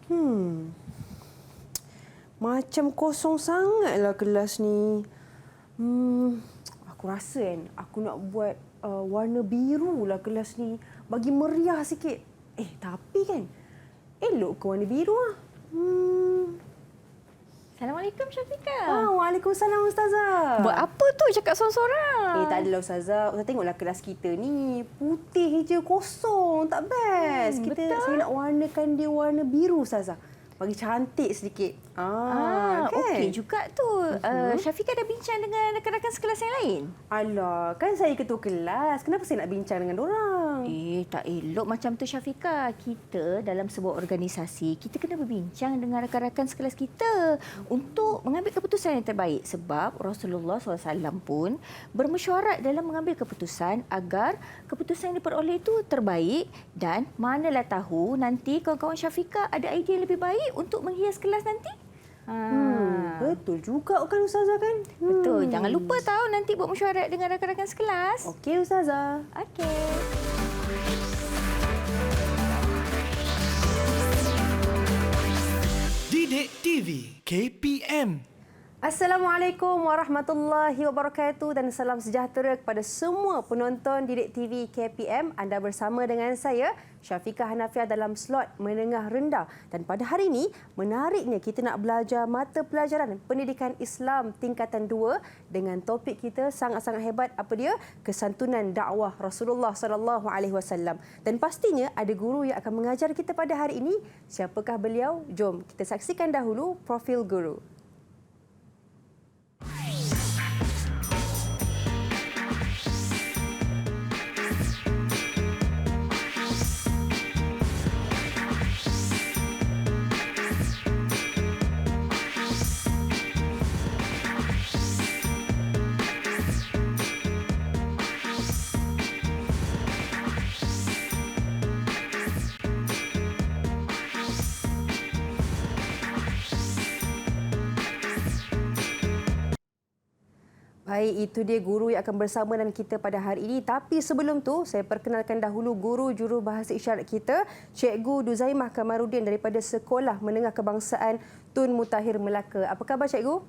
Hmm. Macam kosong sangatlah kelas ni. Aku rasa kan aku nak buat warna biru lah kelas ni. Bagi meriah sikit. Tapi kan elok ke warna biru ah? Assalamualaikum Syafiqah. Waalaikumsalam Ustazah. Buat apa tu cakap sorang-sorang? Tak adalah Ustazah. Ustazah tengoklah kelas kita ni. Putih je, kosong. Tak best. Saya nak warnakan dia warna biru Ustazah. Bagi cantik sedikit. Kan? Okey juga tu. Syafiqah dah bincang dengan rakan-rakan sekelas yang lain? Alah, kan saya ketua kelas. Kenapa saya nak bincang dengan dorang? Tak elok macam tu Syafiqah. Kita dalam sebuah organisasi, kita kena berbincang dengan rakan-rakan sekelas kita untuk mengambil keputusan yang terbaik. Sebab Rasulullah SAW pun bermesyuarat dalam mengambil keputusan agar keputusan yang diperoleh itu terbaik, dan manalah tahu nanti kawan-kawan Syafiqah ada idea lebih baik untuk menghias kelas nanti. Betul juga kan Ustazah kan? Betul. Jangan lupa tahu nanti buat mesyuarat dengan rakan-rakan sekelas. Okey Ustazah. Okey. Didik TV KPM. Assalamualaikum warahmatullahi wabarakatuh dan salam sejahtera kepada semua penonton Didik TV KPM. Anda bersama dengan saya, Syafiqah Hanafiah dalam slot menengah rendah. Dan pada hari ini, menariknya kita nak belajar mata pelajaran pendidikan Islam tingkatan 2 dengan topik kita sangat-sangat hebat. Apa dia? Kesantunan dakwah Rasulullah SAW. Dan pastinya ada guru yang akan mengajar kita pada hari ini. Siapakah beliau? Jom kita saksikan dahulu profil guru. Baik, itu dia guru yang akan bersama dengan kita pada hari ini. Tapi sebelum tu, saya perkenalkan dahulu guru jurubahasa isyarat kita, Cikgu Duzaimah Kamarudin daripada Sekolah Menengah Kebangsaan Tun Mutahir Melaka. Apa khabar Cikgu?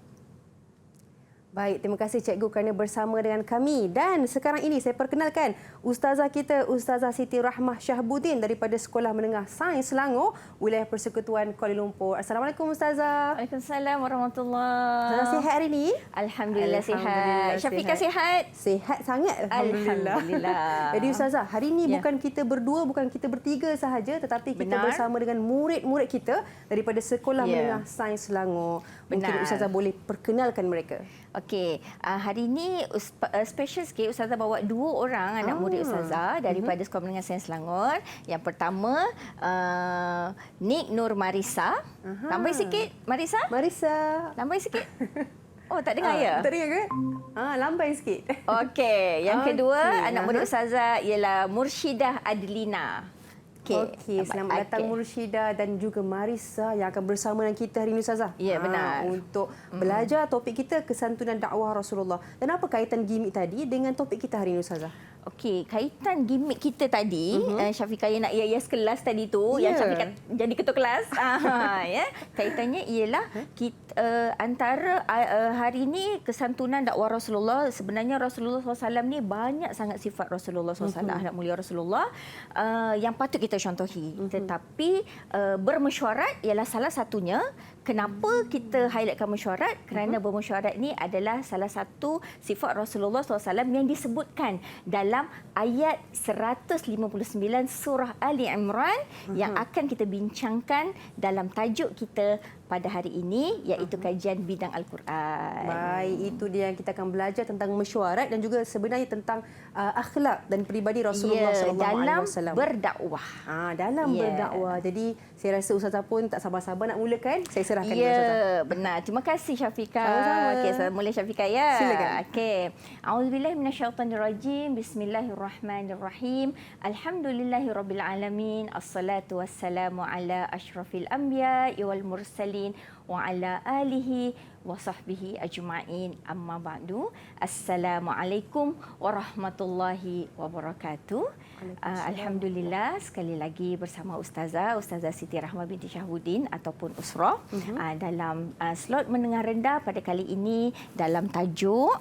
Baik, terima kasih Cikgu kerana bersama dengan kami. Dan sekarang ini saya perkenalkan Ustazah kita, Ustazah Siti Rahmah Syahbudin daripada Sekolah Menengah Sains Selangor, Wilayah Persekutuan Kuala Lumpur. Assalamualaikum Ustazah. Waalaikumsalam warahmatullahi. Ustazah sihat hari ini? Alhamdulillah sihat. Syafiqah sihat? Sihat sangat. Alhamdulillah. Jadi Ustazah, hari ini bukan kita berdua, bukan kita bertiga sahaja, tetapi kita bersama dengan murid-murid kita daripada Sekolah Menengah Sains Selangor. Mungkin Ustazah boleh perkenalkan mereka. Okey, hari ini special sikit. Ustazah bawa 2 orang anak murid Ustazah daripada Sekolah Menengah Sains Selangor. Yang pertama, Nik Nur Marisa. Lambai sikit, Marisa. Lambai sikit. Oh, tak dengar ya? Tak dengar ke? Lambai sikit. Okey, yang kedua, anak murid Ustazah ialah Murshidah Adlina. Okey, selamat datang Murshidah dan juga Marisa yang akan bersama dengan kita hari ini Ustazah. Ya, benar. Untuk belajar topik kita kesantunan dakwah Rasulullah. Dan apa kaitan gimmick tadi dengan topik kita hari ini Ustazah? Okey, kaitan gimmick kita tadi, Syafiqah yang nak hias kelas tadi tu, yang Syafiqah jadi ketua kelas. Kaitannya ialah kita, antara hari ini kesantunan dakwah Rasulullah. Sebenarnya Rasulullah SAW ni banyak sangat sifat Rasulullah SAW, ahlak mulia Rasulullah, yang patut kita contohi. Tetapi bermesyuarat ialah salah satunya. Kenapa kita highlightkan mesyuarat? Kerana bermesyuarat ni adalah salah satu sifat Rasulullah SAW yang disebutkan dalam ayat 159 surah Ali Imran yang akan kita bincangkan dalam tajuk kita pada hari ini, iaitu kajian bidang Al-Quran. Baik, itu dia yang kita akan belajar tentang mesyuarat dan juga sebenarnya tentang akhlak dan peribadi Rasulullah SAW. Dalam berdakwah. Dalam berdakwah. Jadi saya rasa Ustazah pun tak sabar-sabar nak mulakan. Saya serahkan kepada Ustazah. Ya, benar. Terima kasih Syafiqah. Sama-sama. Okey, mula Syafiqah ya. Silakan. Okey. A'udzubillahi minasyaitonirrajim. Bismillahirrahmanirrahim. Alhamdulillahirabbil alamin. Assalatu wassalamu ala asyrafil anbiya'i wal mursalin wa ala alihi wa sahbihi ajma'in. Amma ba'du. Assalamualaikum warahmatullahi wabarakatuh. Alhamdulillah, sekali lagi bersama Ustazah Siti Rahma binti Syahuddin ataupun Usrah dalam slot menengah rendah pada kali ini dalam tajuk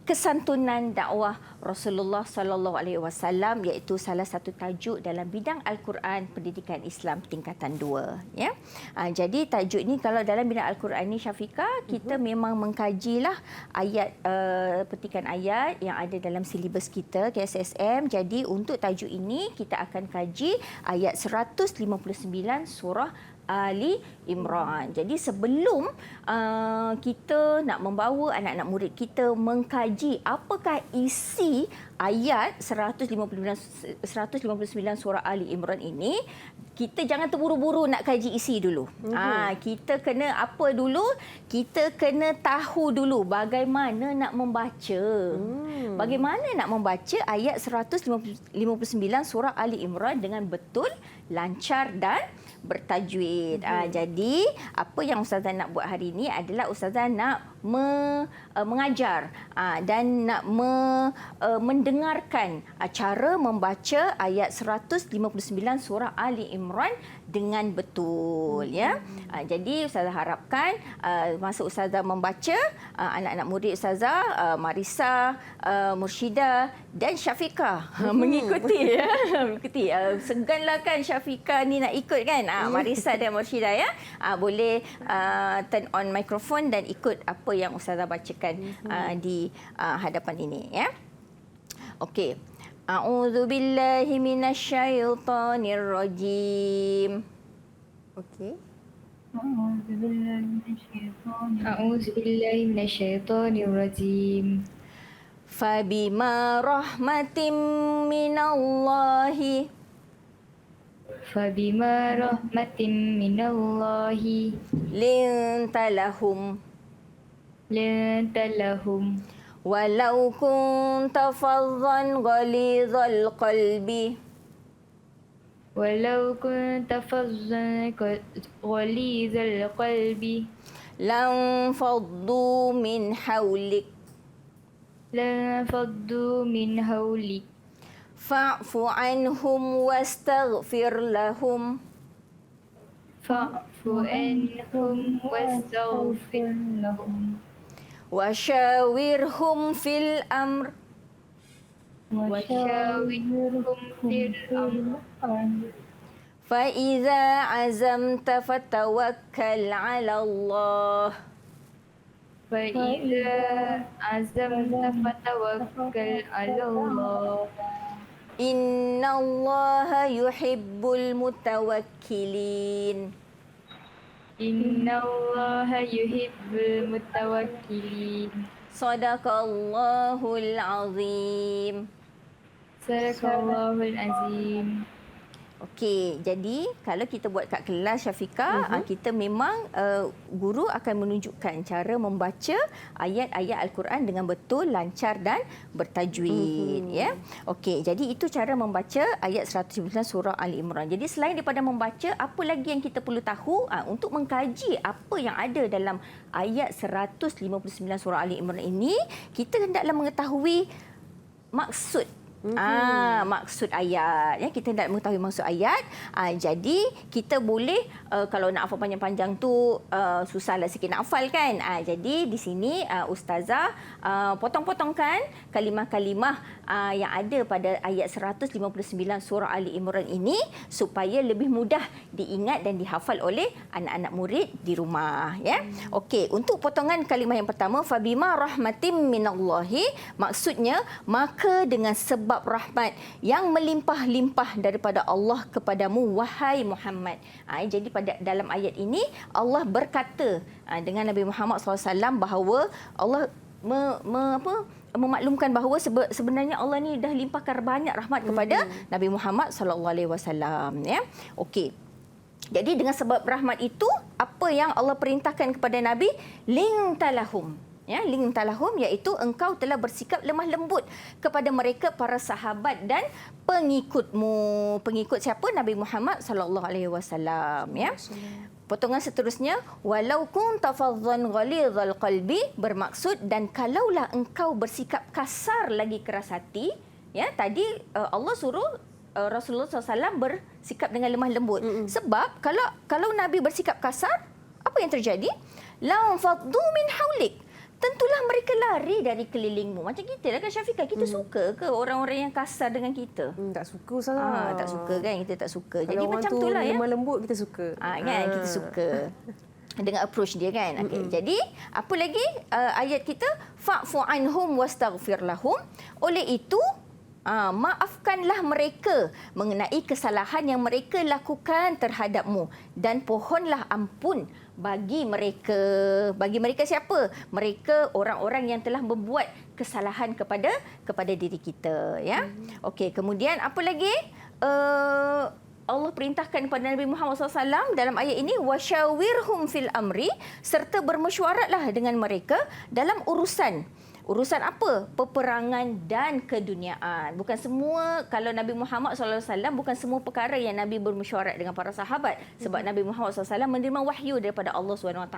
kesantunan dakwah Rasulullah sallallahu alaihi wasallam, iaitu salah satu tajuk dalam bidang Al-Quran pendidikan Islam tingkatan 2 ya. Jadi tajuk ini kalau dalam bidang Al-Quran ni Syafiqah, kita memang mengkajilah ayat petikan ayat yang ada dalam silibus kita KSSM. Jadi untuk tajuk ini kita akan kaji ayat 159 surah Ali Imran. Jadi sebelum kita nak membawa anak-anak murid kita mengkaji apakah isi ayat 159 surah Ali Imran ini, kita jangan terburu-buru nak kaji isi dulu. Kita kena apa dulu? Kita kena tahu dulu bagaimana nak membaca. Bagaimana nak membaca ayat 159 surah Ali Imran dengan betul, lancar dan bertajwid. Jadi apa yang Ustazah nak buat hari ini adalah Ustazah nak mengajar dan nak mendengarkan cara membaca ayat 159 surah Ali Imran dengan betul ya. Jadi Ustazah harapkan masa Ustazah membaca, anak-anak murid Ustazah Marisa, Murshidah dan Syafiqah mengikuti ya. Mengikuti. Seganlah kan Syafiqah ni nak ikut kan. Marisa dan Murshidah ya. Boleh turn on mikrofon dan ikut apa yang Ustazah bacakan di hadapan ini ya. Okey. A'udzu billahi minasyaitonir rajim. Okey. A'udzu billahi minasyaitonir rajim. Fabima rahmatin minallahi Fabima rahmatin minallahi linta lahum linta lahum walau kunta faddan ghalidhal qalbi walau kunta fazzan ghalidhal qalbi lam faddu min hawlik lan faddu min hawlik fa'fu anhum wastaghfir lahum fa'fu anhum wastaghfir lahum وشاورهم في الأمر وشاورهم في الأمر فإذا عزمت فتوكل على الله فإذا عزمت فتوكل على الله إن الله يحب المتوكلين Inna Allah yuhibbul mutawakkilin. Sadaqallahul azim. Sadaqallahul azim. Okey, jadi kalau kita buat kat kelas Syafiqah, kita memang guru akan menunjukkan cara membaca ayat-ayat Al-Quran dengan betul, lancar dan bertajwid ya. Okey, jadi itu cara membaca ayat 119 surah Ali Imran. Jadi selain daripada membaca, apa lagi yang kita perlu tahu untuk mengkaji apa yang ada dalam ayat 159 surah Ali Imran ini, kita hendaklah mengetahui maksud maksud ayat ya. Kita nak mengetahui maksud ayat. Jadi kita boleh kalau nak hafal panjang-panjang tu susahlah sikit nak hafal kan. Jadi di sini ustazah potong-potongkan kalimah-kalimah yang ada pada ayat 159 surah Ali Imran ini supaya lebih mudah diingat dan dihafal oleh anak-anak murid di rumah ya. Okey, untuk potongan kalimah yang pertama, fabima rahmatim minallahi, maksudnya maka dengan sebab rahmat yang melimpah-limpah daripada Allah kepadamu wahai Muhammad. Jadi pada dalam ayat ini Allah berkata dengan Nabi Muhammad SAW bahawa Allah memaklumkan bahawa sebenarnya Allah ni dah limpahkan banyak rahmat kepada Nabi Muhammad SAW ya. Okey. Jadi dengan sebab rahmat itu, apa yang Allah perintahkan kepada Nabi? Lintalahum. Ya, lintalahum, iaitu engkau telah bersikap lemah lembut kepada mereka para sahabat dan pengikutmu. Pengikut siapa? Nabi Muhammad sallallahu alaihi wasallam ya. potongan seterusnya, walau kunta fadhan ghalidhal qalbi, bermaksud dan kalaulah engkau bersikap kasar lagi keras hati, ya, tadi Allah suruh Rasulullah SAW bersikap dengan lemah lembut. Sebab kalau Nabi bersikap kasar, apa yang terjadi? Lam faddu min haulik. Tentulah mereka lari dari kelilingmu. Macam kita lah kan, Syafiqah. Kita suka ke orang-orang yang kasar dengan kita? Tak suka Ustazah. Tak suka kan? Kita tak suka. Kalau Jadi orang macam tu itulah ya. lemah lembut, kita suka. Kan? Kita suka. Dengan approach dia kan. Okay. Jadi, apa lagi ayat kita? Fa'fu anhum wastaghfir lahum. Oleh itu, maafkanlah mereka mengenai kesalahan yang mereka lakukan terhadapmu dan pohonlah ampun bagi mereka. Bagi mereka siapa? Mereka orang-orang yang telah membuat kesalahan kepada diri kita, ya. Okey, kemudian apa lagi? Allah perintahkan kepada Nabi Muhammad SAW dalam ayat ini, wasyawirhum fil amri, serta bermesyuaratlah dengan mereka dalam urusan. Urusan apa? Peperangan dan keduniaan. Bukan semua, kalau Nabi Muhammad SAW, bukan semua perkara yang Nabi bermesyuarat dengan para sahabat. Sebab Nabi Muhammad SAW menerima wahyu daripada Allah SWT.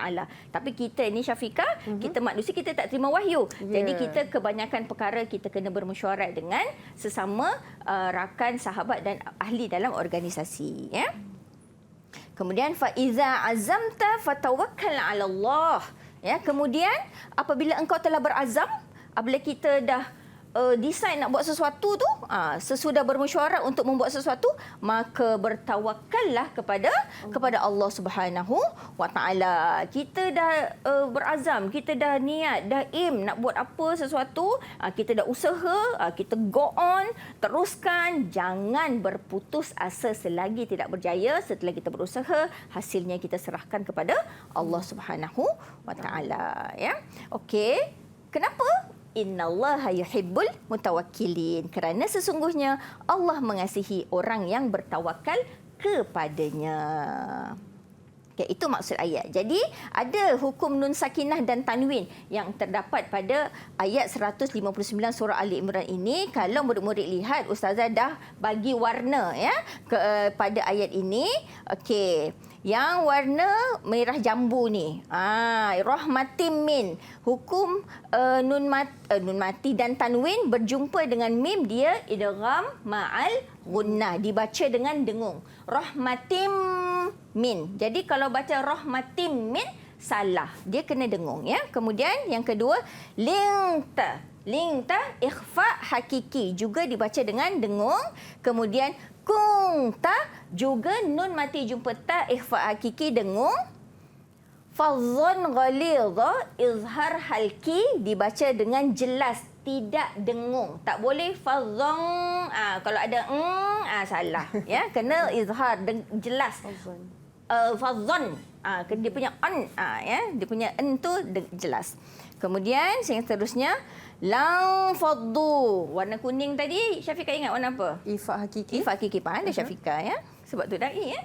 Tapi kita ni Syafiqah, kita manusia, kita tak terima wahyu. Jadi kita kebanyakan perkara kita kena bermesyuarat dengan sesama rakan, sahabat dan ahli dalam organisasi. Ya? Kemudian, فَإِذَا عَزَمْتَ فَتَوَكَّلْ عَلَى اللَّهِ. Ya, kemudian apabila engkau telah berazam, apabila kita dah decide nak buat sesuatu tu, sesudah bermesyuarat untuk membuat sesuatu, maka bertawakallah kepada Allah Subhanahu wa taala. Kita dah berazam, kita dah niat, dah aim nak buat apa sesuatu, kita dah usaha, kita go on, teruskan, jangan berputus asa selagi tidak berjaya. Setelah kita berusaha, hasilnya kita serahkan kepada Allah Subhanahu wa taala, ya. Okey. Kenapa? Innallaha yuhibbul mutawakkilin. Kerana sesungguhnya Allah mengasihi orang yang bertawakal kepadanya. Okay, itu maksud ayat. Jadi ada hukum nun sakinah dan tanwin yang terdapat pada ayat 159 surah Ali Imran ini. Kalau murid-murid lihat, Ustazah dah bagi warna ya pada ayat ini. Okey. Yang warna merah jambu ni, rahmatim min. Hukum nun mati dan tanwin berjumpa dengan mim, dia idgham ma'al gunnah, dibaca dengan dengung. Rahmatim min. Jadi kalau baca rahmatim min, salah. Dia kena dengung, ya. Kemudian yang kedua, lingta. Lingta ikhfa hakiki, juga dibaca dengan dengung. Kemudian kunta, juga nun mati jumpa ta ikhfa hakiki dengung. Fadhon ghalidha izhar halki, dibaca dengan jelas, tidak dengung. Tak boleh fadhon, kalau ada salah, ya. Kena izhar jelas. Fadhon, dia punya on, ya, dia punya tu jelas. Kemudian yang seterusnya, lang faddu. Warna kuning tadi Syafiqah ingat warna apa? Ifak hakiki. Ifak hakiki, pandai Syafiqah, ya. Sebab tu dai, ya.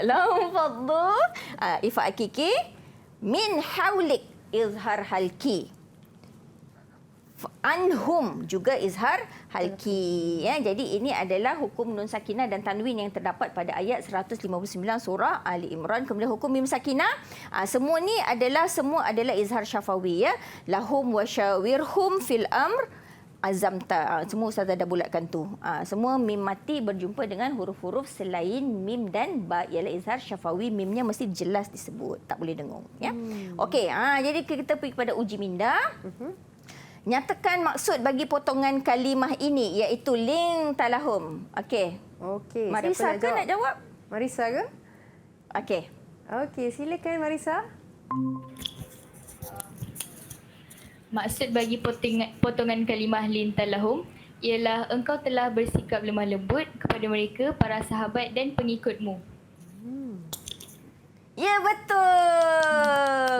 Lang faddu, ifak hakiki. Min haulik izhar halki. Anhum juga izhar halki, ya. Jadi ini adalah hukum nun sakinah dan tanwin yang terdapat pada ayat 159 surah Ali Imran. Kemudian hukum mim sakinah, semua adalah izhar syafawi, ya. Lahum wasyawirhum fil amr azamta. Semua Ustazah dah bulatkan tu. Semua mim mati berjumpa dengan huruf-huruf selain mim dan ba, ialah izhar syafawi. Mimnya mesti jelas disebut, tak boleh dengung, ya. Okey, jadi kita pergi kepada uji minda. Nyatakan maksud bagi potongan kalimah ini, iaitu ling talahum. Okey. Okey. Marisa ke nak jawab? Marisa ke? Okey. Okey, silakan Marisa. Maksud bagi potongan kalimah lintalahum ialah engkau telah bersikap lemah lembut kepada mereka, para sahabat dan pengikutmu. Ya, betul.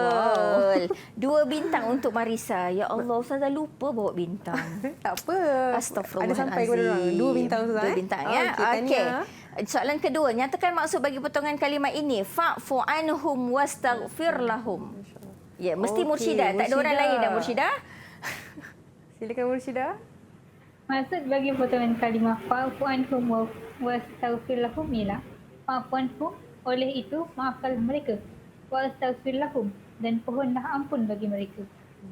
Wow. 2 bintang untuk Marisa. Ya Allah, Ustazah lupa bawa bintang. Tak apa. Astagfirullahalazim. Ada sampai kepada orang. 2 bintang Ustazah. 2 bintang, ya. Okey. Soalan kedua, nyatakan maksud bagi potongan kalimah ini. Fa'fu anhum wastaghfir lahum. Ya, mesti Mursyidah. Tak ada orang lain dah, Mursyidah. Silakan Mursyidah. Maksud bagi potongan kalimah fa'fu anhum wastaghfir lahum ialah fa'fu anhum, oleh itu maafkanlah mereka. wa astaghfir lahum, dan pohonlah ampun bagi mereka.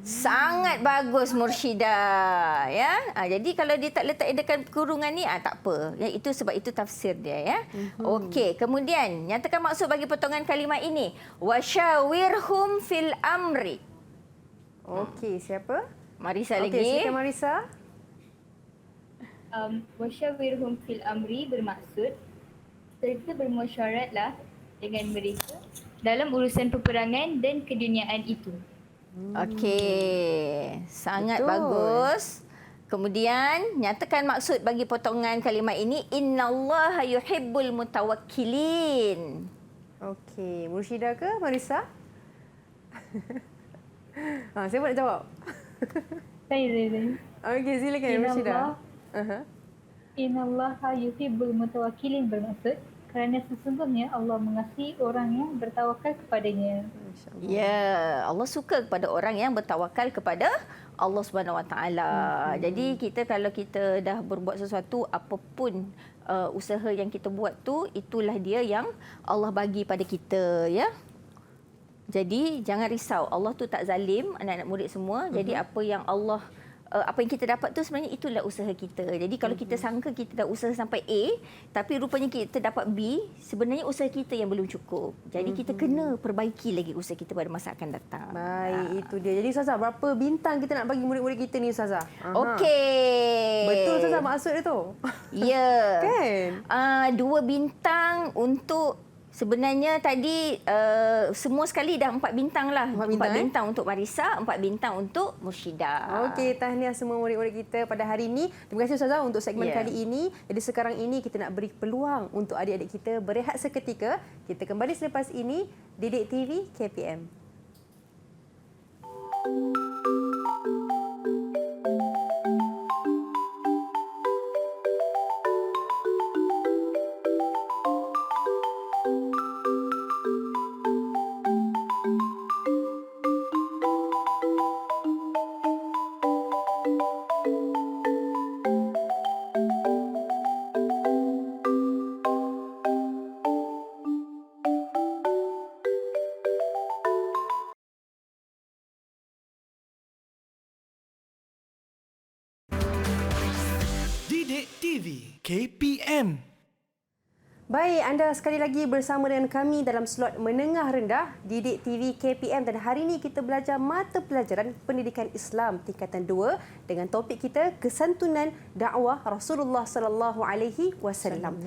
Sangat bagus Murshidah, ya. Jadi kalau dia tak letak dekat kurungan ni tak apa. Ya, itu sebab itu tafsir dia, ya. Okey, kemudian nyatakan maksud bagi potongan kalimah ini. Wasyawirhum fil amri. Okey, siapa? Marisa lagi. Okey, silakan Marisa. Wasyawirhum fil amri bermaksud serta bermusyawaratlah dengan mereka dalam urusan peperangan dan keduniaan itu. Okey, sangat Betul. bagus. Kemudian nyatakan maksud bagi potongan kalimah ini. Innallaha yuhibbul mutawakkilin. Okey, Murshidah ke Marisa? Siapa nak jawab? Saya. Okey, silakan Murshidah. Innallaha yuhibbul mutawakkilin bermaksud kerana sesungguhnya Allah mengasihi orang yang bertawakal kepadanya. Ya, Allah suka kepada orang yang bertawakal kepada Allah Subhanahu Wa Taala. Jadi kita kalau kita dah berbuat sesuatu, apapun usaha yang kita buat tu, itulah dia yang Allah bagi pada kita, ya. Jadi jangan risau, Allah tu tak zalim anak-anak murid semua. Jadi apa yang Allah apa yang kita dapat tu sebenarnya itulah usaha kita. Jadi kalau kita sangka kita dah usaha sampai A, tapi rupanya kita dapat B, sebenarnya usaha kita yang belum cukup. Jadi kita kena perbaiki lagi usaha kita pada masa akan datang. Baik, itu dia. Jadi Ustazah, berapa bintang kita nak bagi murid-murid kita ni Ustazah? Okey. Betul Ustazah maksud dia tu? Ya. Kan? 2 bintang untuk sebenarnya tadi semua sekali dah 4 bintang lah. 4 bintang, 4 bintang untuk Marisa, 4 bintang untuk Murshidah. Okey, tahniah semua murid-murid kita pada hari ini. Terima kasih Ustazah untuk segmen Ya. kali ini. Jadi sekarang ini kita nak beri peluang untuk adik-adik kita berehat seketika. Kita kembali selepas ini, Didik TV KPM. Didik TV KPM. Baik, anda sekali lagi bersama dengan kami dalam slot menengah rendah Didik TV KPM, dan hari ini kita belajar mata pelajaran pendidikan Islam tingkatan 2 dengan topik kita kesantunan dakwah Rasulullah sallallahu alaihi wasallam.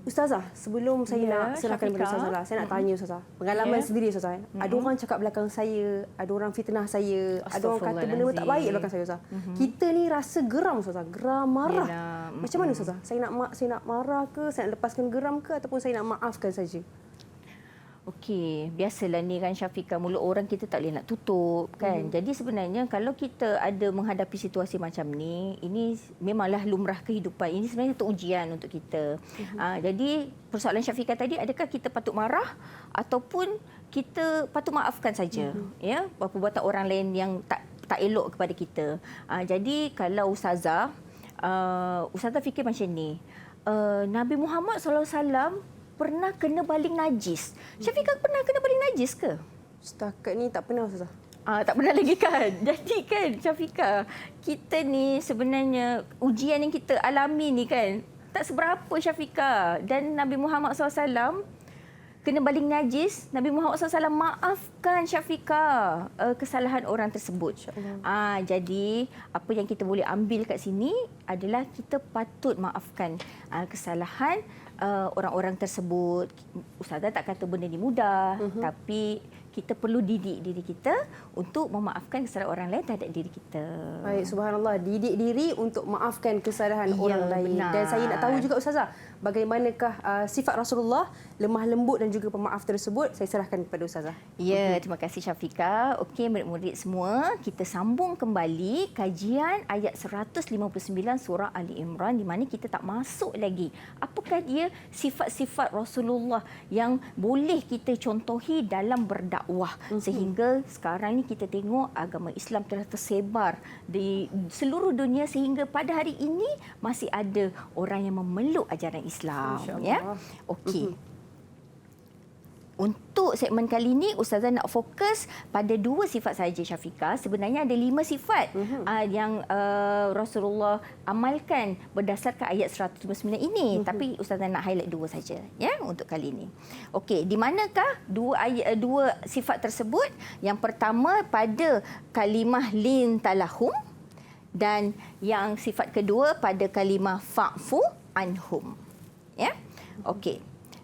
Ustazah, sebelum saya nak serahkan kepada Ustazah, saya nak tanya Ustazah. Pengalaman sendiri Ustazah. Ada orang cakap belakang saya, ada orang fitnah saya, ada orang kata benda tak baik belakang saya Ustazah. Kita ni rasa geram Ustazah, geram, marah. Yelah. Macam mana Ustazah? Saya nak marah ke, saya nak lepaskan geram ke, ataupun saya nak maafkan saja? Okey, biasalah ni kan Syafiqah, mulut orang kita tak boleh nak tutup kan. Jadi sebenarnya kalau kita ada menghadapi situasi macam ni, ini memanglah lumrah kehidupan. Ini sebenarnya satu ujian untuk kita. Jadi persoalan Syafiqah tadi, adakah kita patut marah ataupun kita patut maafkan saja, ya, perbuatan orang lain yang tak elok kepada kita. Jadi kalau Ustazah fikir macam ni, Nabi Muhammad SAW pernah kena baling najis. Syafiqah pernah kena baling najis ke? Setakat ni tak pernah Ustazah. Tak pernah lagi kan? Jadi kan Syafiqah, kita ni sebenarnya ujian yang kita alami ni kan tak seberapa Syafiqah. Dan Nabi Muhammad SAW kena baling najis, Nabi Muhammad SAW maafkan Syafiqah kesalahan orang tersebut. Jadi apa yang kita boleh ambil kat sini adalah kita patut maafkan kesalahan orang-orang tersebut. Ustazah tak kata benda ni mudah, tapi kita perlu didik diri kita untuk memaafkan kesalahan orang lain terhadap diri kita. Baik, subhanallah, didik diri untuk maafkan kesalahan orang lain. benar. Dan saya nak tahu juga Ustazah, bagaimanakah sifat Rasulullah, lemah lembut dan juga pemaaf tersebut? Saya serahkan kepada Ustazah. Ya, terima kasih Syafiqah. Okey, murid-murid semua, kita sambung kembali kajian ayat 159 surah Ali Imran, di mana kita tak masuk lagi apakah dia sifat-sifat Rasulullah yang boleh kita contohi dalam berdakwah. Sehingga sekarang ni kita tengok agama Islam telah tersebar di seluruh dunia, sehingga pada hari ini masih ada orang yang memeluk ajaran Islam, ya. Okey. untuk segmen kali ini Ustazah nak fokus pada 2 sifat saja Syafiqah. Sebenarnya ada 5 sifat yang Rasulullah amalkan berdasarkan ayat 129 ini. Tapi Ustazah nak highlight 2 saja ya untuk kali ini. Okey, di manakah 2 sifat tersebut? Yang pertama pada kalimah lin talahum dan yang sifat kedua pada kalimah fa'fu anhum. Ya. Okey.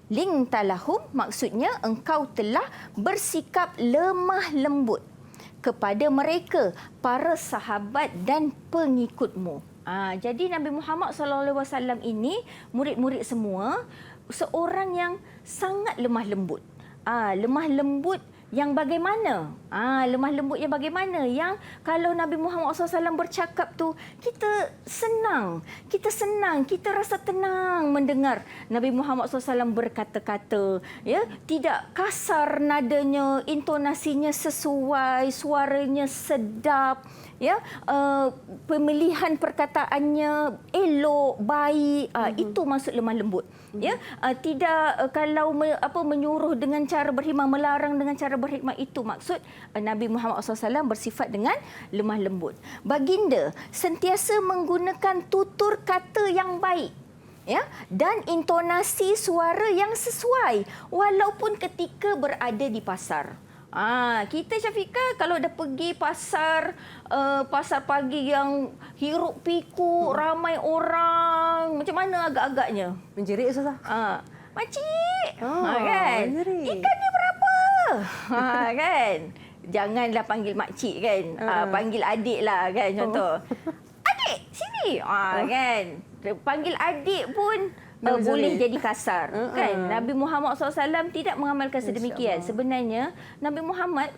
Ling talahum maksudnya engkau telah bersikap lemah lembut kepada mereka, para sahabat dan pengikutmu. Jadi Nabi Muhammad SAW ini, murid-murid semua, seorang yang sangat lemah lembut. Lemah lembut yang bagaimana? Lemah lembut yang bagaimana? Yang kalau Nabi Muhammad SAW bercakap tu, kita senang, kita rasa tenang mendengar Nabi Muhammad SAW berkata-kata, ya, tidak kasar nadanya, intonasinya sesuai, suaranya sedap, ya, pemilihan perkataannya elok, baik. Itu maksud lemah lembut. Ya, tidak kalau menyuruh dengan cara berhikmah, melarang dengan cara berhikmah, itu maksud Nabi Muhammad SAW bersifat dengan lemah lembut. Baginda sentiasa menggunakan tutur kata yang baik, ya, dan intonasi suara yang sesuai walaupun ketika berada di pasar. Kita Syafiqah kalau dah pergi pasar, pasar pagi yang hiruk pikuk, ramai orang, macam mana agak-agaknya? Menjerit Ustazah. Makcik, kan? Menjerit. Ikan ni berapa? Kan? Janganlah panggil makcik kan. Panggil adik lah kan, contoh. Adik, sini. Kan? Panggil adik pun boleh jadi kasar. Kan? Nabi Muhammad SAW tidak mengamalkan sedemikian. Sebenarnya Nabi Muhammad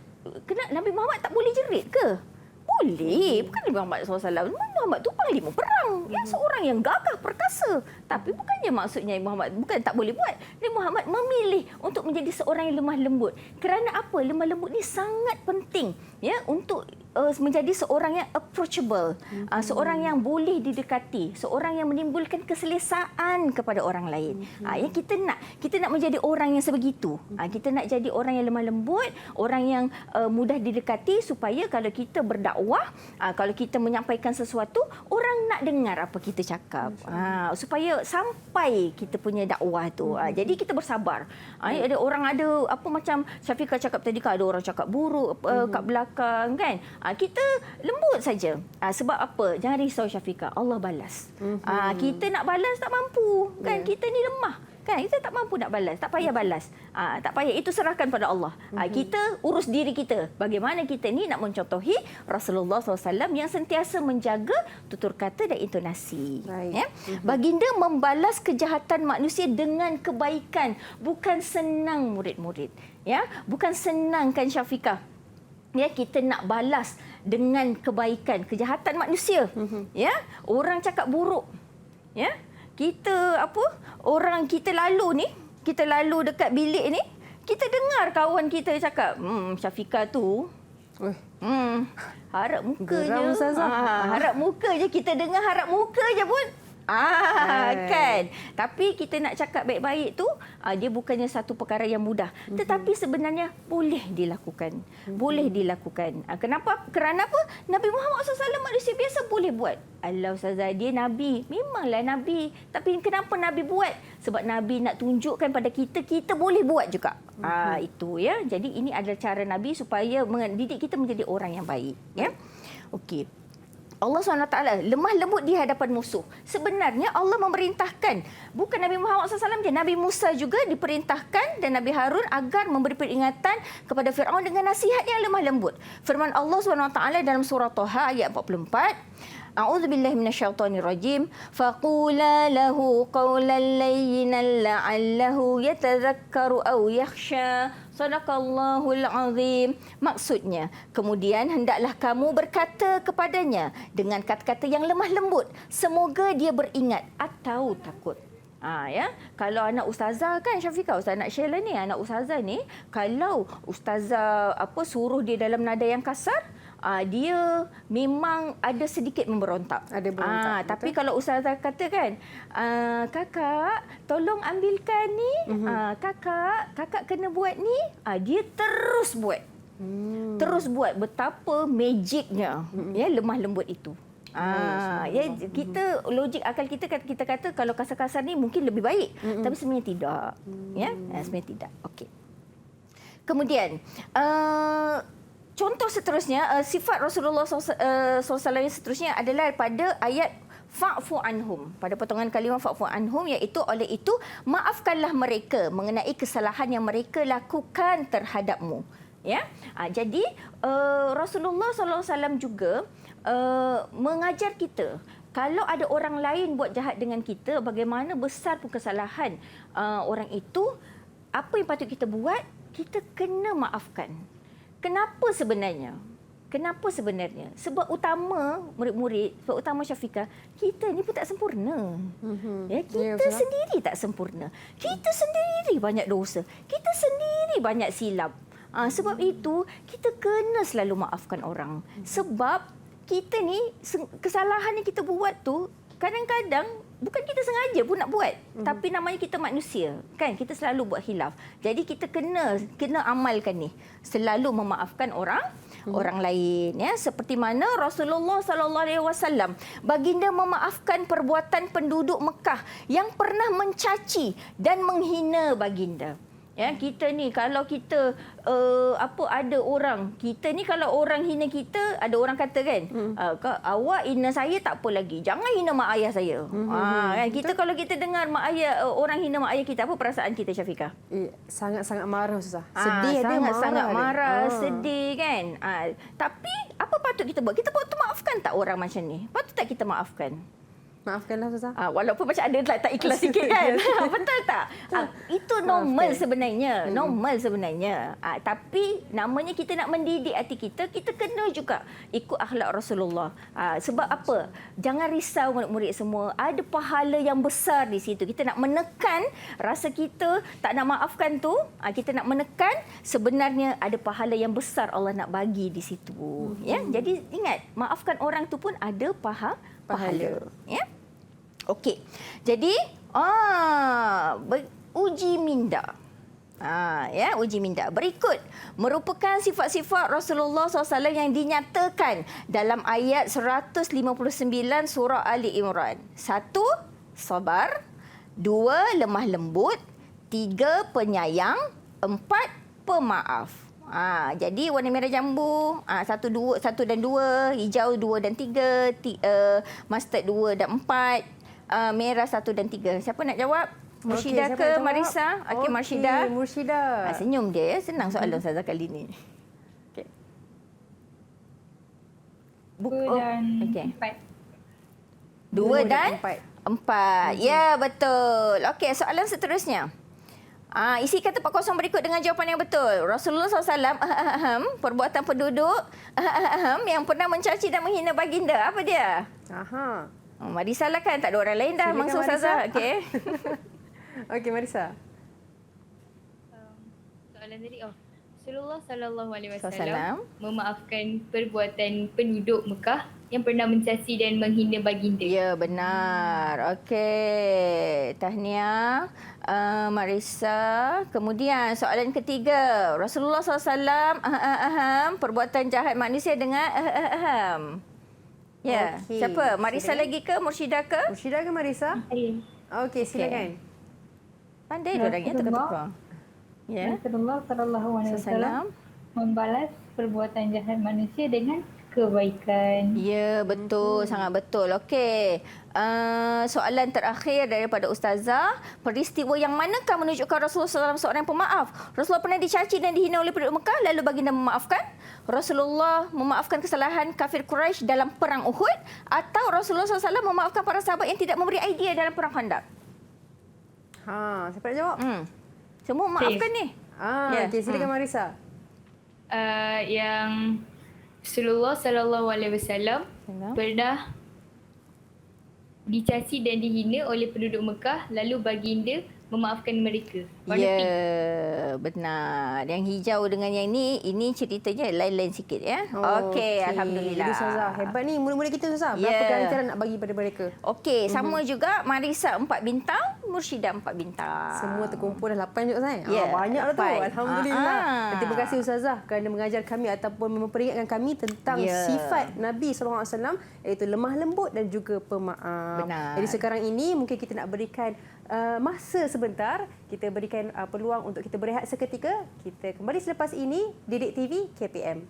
tak boleh jerit ke? Boleh. Bukan Nabi Muhammad SAW. Nabi Muhammad tu panglima perang. Yang seorang yang gagah perkasa. Tapi bukannya maksudnya Nabi Muhammad bukan tak boleh buat. Nabi Muhammad memilih untuk menjadi seorang yang lemah lembut. Kerana apa? Lemah lembut ni sangat penting, ya, untuk menjadi seorang yang approachable, seorang yang boleh didekati, seorang yang menimbulkan keselesaan kepada orang lain. Yang kita nak menjadi orang yang sebegitu. Kita nak jadi orang yang lemah lembut, orang yang mudah didekati, supaya kalau kita berdakwah, kalau kita menyampaikan sesuatu, orang nak dengar apa kita cakap. Supaya sampai kita punya dakwah tu. Jadi kita bersabar. Ada orang ada apa macam Syafiqah cakap tadi, ada orang cakap buruk kat belakang kan. Kita lembut saja. Sebab apa? Jangan risau Syafiqah, Allah balas. Kita nak balas tak mampu kan. Kita ni lemah kan. Kita tak mampu nak balas, tak payah balas. Tak payah, itu serahkan pada Allah. Kita urus diri kita. Bagaimana kita ni nak mencontohi Rasulullah SAW yang sentiasa menjaga tutur kata dan intonasi. Ya? Baginda membalas kejahatan manusia dengan kebaikan. Bukan senang murid-murid. Ya? Bukan senang kan Syafiqah. Ya, kita nak balas dengan kebaikan kejahatan manusia. Ya, orang cakap buruk. Ya, orang kita lalu dekat bilik ni, kita dengar kawan kita cakap, Syafiqah tu harap muka geram, je. Harap muka je, kita dengar harap muka je pun. Kan. Tapi kita nak cakap baik-baik tu, dia bukannya satu perkara yang mudah. Tetapi sebenarnya boleh dilakukan. Boleh dilakukan. Kenapa? Kerana apa? Nabi Muhammad SAW manusia biasa boleh buat. Allah Ustazah, dia Nabi. Memanglah Nabi. Tapi kenapa Nabi buat? Sebab Nabi nak tunjukkan pada kita, kita boleh buat juga. Itu ya. Jadi ini adalah cara Nabi supaya mendidik kita menjadi orang yang baik. Ya. Okey. Allah SWT lemah lembut di hadapan musuh. Sebenarnya Allah memerintahkan, bukan Nabi Muhammad SAW je, Nabi Musa juga diperintahkan dan Nabi Harun agar memberi peringatan kepada Fir'aun dengan nasihat yang lemah lembut. Firman Allah SWT dalam surah Taha ayat 44, A'udzubillahi minasyaitonirrajim. Faqula lahu qawlan layyinan la'allahu yatadzakkaru aw yakhsha. Sadaqallahul azim. Maksudnya, kemudian hendaklah kamu berkata kepadanya dengan kata-kata yang lemah lembut, semoga dia beringat atau takut. Ya, kalau anak ustazah kan Syafiqah, ustazah nak share lah ni, anak ustazah ni kalau ustazah suruh dia dalam nada yang kasar, dia memang ada sedikit memberontak. Ada berontak, Tapi betul. kalau ustazah kata kan, kakak tolong ambilkan ni, kakak kena buat ni, dia terus buat. Terus buat, betapa magicnya ya lemah lembut itu. Ya, kita logik akal kita kata kalau kasar-kasar ni mungkin lebih baik, tapi sebenarnya tidak. Ya, sebenarnya tidak. Okey. Kemudian contoh seterusnya, sifat Rasulullah SAW yang seterusnya adalah pada ayat fa'fu anhum. Pada potongan kalimah fa'fu anhum, iaitu oleh itu maafkanlah mereka mengenai kesalahan yang mereka lakukan terhadapmu. Ya, jadi Rasulullah SAW juga mengajar kita kalau ada orang lain buat jahat dengan kita, bagaimana besar pun kesalahan orang itu, apa yang patut kita buat? Kita kena maafkan. Kenapa sebenarnya? Sebab utama murid-murid, sebab utama Syafiqah, kita ni pun tak sempurna. Ya, kita sendiri tak sempurna. Kita sendiri banyak dosa. Kita sendiri banyak silap. Sebab itu, kita kena selalu maafkan orang. Sebab kita ni, kesalahan yang kita buat tu, kadang-kadang bukan kita sengaja pun nak buat. Tapi namanya kita manusia. Kan? Kita selalu buat khilaf. Jadi kita kena amalkan ni. Selalu memaafkan orang lain. Ya? Seperti mana Rasulullah SAW, baginda memaafkan perbuatan penduduk Mekah yang pernah mencaci dan menghina baginda. Ya, kita ni kalau kita ada orang, kita ni kalau orang hina kita, ada orang kata kan, awak hina saya tak apa lagi, jangan hina mak ayah saya. Kan? Kita kalau kita dengar mak ayah, orang hina mak ayah kita, apa perasaan kita, Syafiqah? Sangat-sangat marah, Ustazah. Sedih ada, sangat marah, sedih kan. Tapi apa patut kita buat? Kita patut maafkan tak orang macam ni? Patut tak kita maafkan? Maafkanlah, Ustazah. Walaupun macam ada tak ikhlas sikit kan. Betul tak? Itu normal sebenarnya. Normal sebenarnya. Tapi namanya kita nak mendidik hati kita, kita kena juga ikut akhlak Rasulullah. Sebab apa? Jangan risau murid-murid semua. Ada pahala yang besar di situ. Kita nak menekan rasa kita tak nak maafkan tu. Kita nak menekan, sebenarnya ada pahala yang besar Allah nak bagi di situ. Ya? Jadi ingat, maafkan orang tu pun ada pahala. Ya. Okey. Jadi uji minda. Ya, uji minda. Berikut merupakan sifat-sifat Rasulullah SAW yang dinyatakan dalam ayat 159 surah Ali Imran. 1, sabar. 2, lemah lembut. 3, penyayang. 4, pemaaf. Jadi warna merah jambu, 1 dan 2, hijau 2 dan 3, mustard 2 dan 4, merah 1 dan 3. Siapa nak jawab? Murshidah ke Marisa? Okey, Murshidah. Senyum dia ya, senang soalan Ustazah kali ni. Okey. 2 dan 4. 2 dan 4. Ya, betul. Okey, soalan seterusnya. Isi kata Pak Kosong berikut dengan jawapan yang betul. Rasulullah SAW, perbuatan penduduk yang pernah mencaci dan menghina baginda. Apa dia? Marisa lah kan, tak ada orang lain dah. Mangsa Ustazah. Okey. Okey, Marisa. Soalan tadi, Rasulullah SAW memaafkan perbuatan penduduk Mekah yang pernah mencaci dan menghina baginda. Ya, benar. Okey. Tahniah, Marisa. Kemudian soalan ketiga. Rasulullah SAW perbuatan jahat manusia dengan Ya. Okey. Siapa? Marisa lagi ke? Murshidah ke? Murshidah ke Marisa? Okey, silakan. Pandai diorang ya, tukar-tukar. Ya. Rasulullah SAW membalas perbuatan jahat manusia dengan kebaikan. Ya, betul. Sangat betul. Okey. Soalan terakhir daripada Ustazah. Peristiwa yang manakah menunjukkan Rasulullah SAW seorang pemaaf? Rasulullah pernah dicaci dan dihina oleh penduduk Mekah, lalu baginda memaafkan? Rasulullah memaafkan kesalahan kafir Quraisy dalam perang Uhud? Atau Rasulullah SAW memaafkan para sahabat yang tidak memberi idea dalam perang Khandaq? Siapa nak jawab? Semua memaafkan ni. Okey, silakan Marisa. Yang Rasulullah SAW pernah dicaci dan dihina oleh penduduk Mekah, lalu baginda memaafkan mereka. Warna Ya, pink. benar. Yang hijau dengan yang ini ceritanya lain-lain sikit ya. Okey, alhamdulillah. Jadi Ustazah, hebat ni murid-murid kita Ustazah. Berapa Ya. ganjaran nak bagi pada mereka? Okey, sama juga Marisa 4 bintang, Murshidah 4 bintang. Semua terkumpul dah 8 juga Ustaz. Ya, Banyak lah tu. 8. Alhamdulillah. Ah. Dan terima kasih Ustazah kerana mengajar kami ataupun memperingatkan kami tentang Ya. sifat Nabi SAW iaitu lemah lembut dan juga pemaaf. Benar. Jadi sekarang ini mungkin kita nak berikan masa sebentar. Kita berikan peluang untuk kita berehat seketika. Kita kembali selepas ini Didik TV KPM.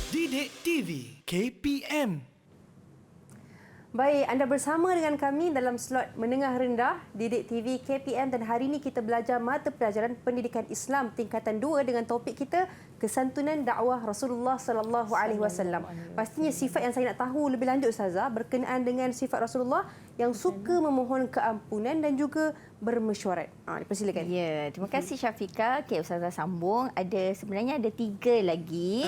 Didik TV KPM. Baik, anda bersama dengan kami dalam slot menengah rendah Didik TV KPM dan hari ini kita belajar mata pelajaran pendidikan Islam tingkatan 2 dengan topik kita kesantunan dakwah Rasulullah sallallahu alaihi wasallam. Pastinya sifat yang saya nak tahu lebih lanjut Ustazah berkenaan dengan sifat Rasulullah yang suka memohon keampunan dan juga bermesyuarat. Dipersilakan. Ya, terima kasih Syafiqah. Okey, Ustazah sambung. Sebenarnya ada 3 lagi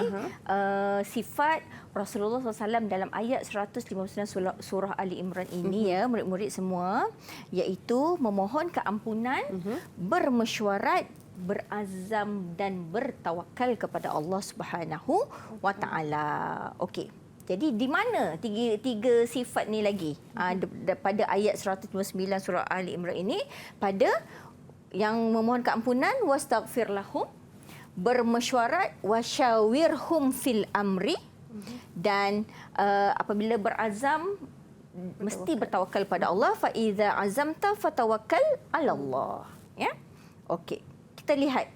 sifat Rasulullah SAW dalam ayat 159 surah Ali Imran ini ya, murid-murid semua, iaitu memohon keampunan, bermesyuarat, berazam dan bertawakal kepada Allah Subhanahu wa taala. Okey. Jadi di mana tiga sifat ni lagi? Pada ayat 159 surah Ali Imran ini, pada yang memohon keampunan, wastaghfir lahum, bermesyuarat, wasyawirhum fil amri, dan apabila berazam mesti bertawakal pada Allah. Fa iza azamta fatawakkal 'ala Allah. Ya. Okey. Kita lihat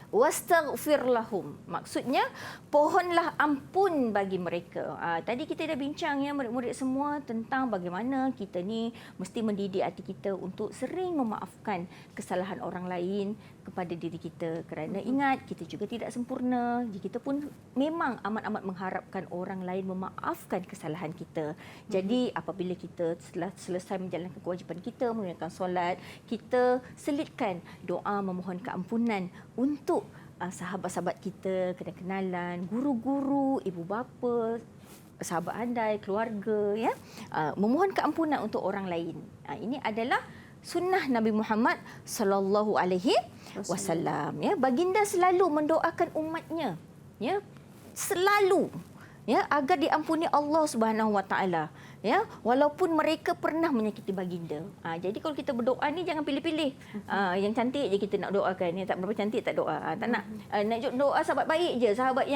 wastaghfir lahum, maksudnya pohonlah ampun bagi mereka. Tadi kita dah bincang ya murid-murid semua tentang bagaimana kita ni mesti mendidik hati kita untuk sering memaafkan kesalahan orang lain kepada diri kita, kerana ingat kita juga tidak sempurna. Kita pun memang amat-amat mengharapkan orang lain memaafkan kesalahan kita. Jadi apabila kita setelah selesai menjalankan kewajipan kita, menunaikan solat, kita selitkan doa memohon keampunan untuk sahabat-sahabat kita, kenalan, guru-guru, ibu bapa, sahabat andai, keluarga, ya. Memohon keampunan untuk orang lain. Ini adalah sunnah Nabi Muhammad sallallahu alaihi wasallam, ya. Baginda selalu mendoakan umatnya, ya, selalu, ya, agar diampuni Allah Subhanahu wa taala, ya, walaupun mereka pernah menyakiti baginda. Jadi kalau kita berdoa ni jangan pilih-pilih. Yang cantik je kita nak doakan, yang tak berapa cantik tak doa. Tak nak nak doa sahabat baik je, sahabat